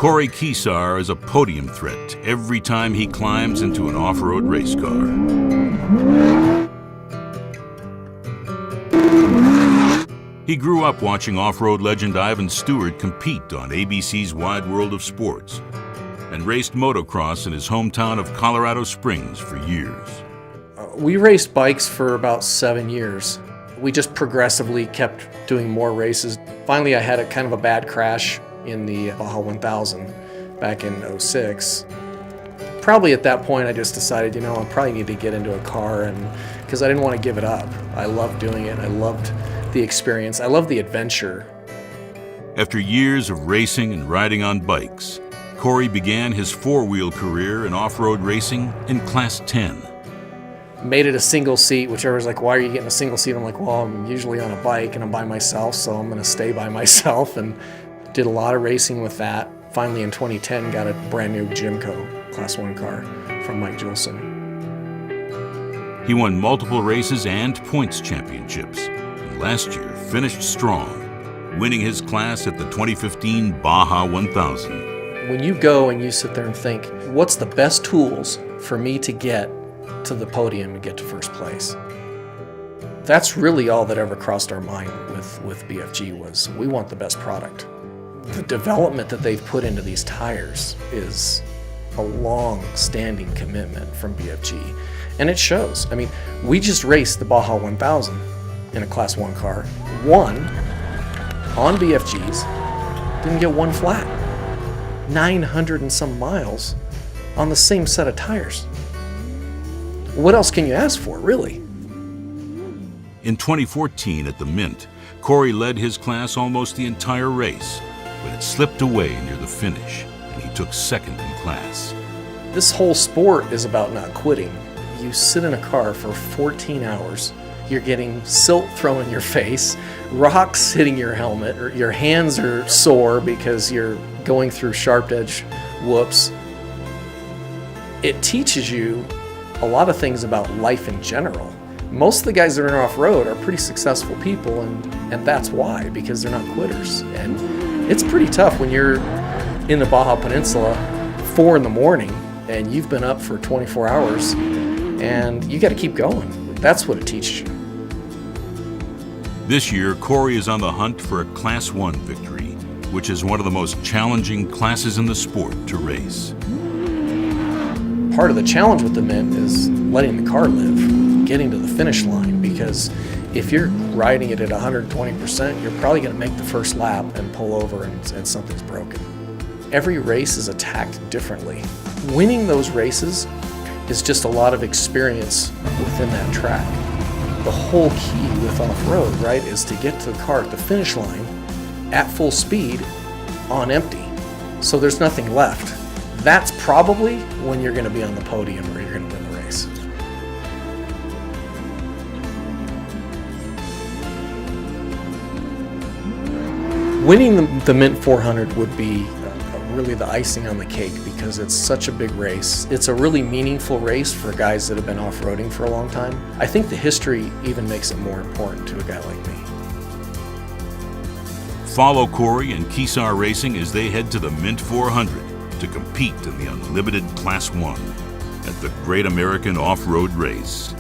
Corey Keysar is a podium threat every time he climbs into an off-road race car. He grew up watching off-road legend Ivan Stewart compete on ABC's Wide World of Sports and raced motocross in his hometown of Colorado Springs for years. We raced bikes for about 7 years. We just progressively kept doing more races. Finally, I had a kind of a bad crash in the Baja 1000 back in '06. Probably at that point I just decided, I probably need to get into a car, and because I didn't want to give it up. I loved doing it. I loved the experience. I loved the adventure. After years of racing and riding on bikes, Corey began his four-wheel career in off-road racing in Class 10. Made it a single seat, whichever's like, why are you getting a single seat? I'm like, well, I'm usually on a bike and I'm by myself, so I'm going to stay by myself, and did a lot of racing with that. Finally, in 2010, got a brand new Jimco Class 1 car from Mike Jolson. He won multiple races and points championships, and last year finished strong, winning his class at the 2015 Baja 1000. When you go and you sit there and think, what's the best tools for me to get to the podium and get to first place? That's really all that ever crossed our mind with BFG was we want the best product. The development that they've put into these tires is a long-standing commitment from BFG, and it shows. I mean, we just raced the Baja 1000 in a Class 1 car, won on BFGs, didn't get one flat. 900 and some miles on the same set of tires. What else can you ask for, really? In 2014 at the Mint, Corey led his class almost the entire race, but it slipped away near the finish, and he took second in class. This whole sport is about not quitting. You sit in a car for 14 hours, you're getting silt thrown in your face, rocks hitting your helmet, or your hands are sore because you're going through sharp edge whoops. It teaches you a lot of things about life in general. Most of the guys that are off-road are pretty successful people, and that's why, because they're not quitters. And it's pretty tough when you're in the Baja Peninsula 4 in the morning and you've been up for 24 hours and you got to keep going. That's what it teaches you. This year, Corey is on the hunt for a Class 1 victory, which is one of the most challenging classes in the sport to race. Part of the challenge with the Mint is letting the car live, getting to the finish line, because if you're riding it at 120%, you're probably going to make the first lap and pull over and something's broken. Every race is attacked differently. Winning those races is just a lot of experience within that track. The whole key with off-road, right, is to get to the car at the finish line at full speed on empty. So there's nothing left. That's probably when you're going to be on the podium or you're going to win the race. Winning the Mint 400 would be really the icing on the cake because it's such a big race. It's a really meaningful race for guys that have been off-roading for a long time. I think the history even makes it more important to a guy like me. Follow Corey and Keysar Racing as they head to the Mint 400 to compete in the unlimited Class 1 at the Great American Off-Road Race.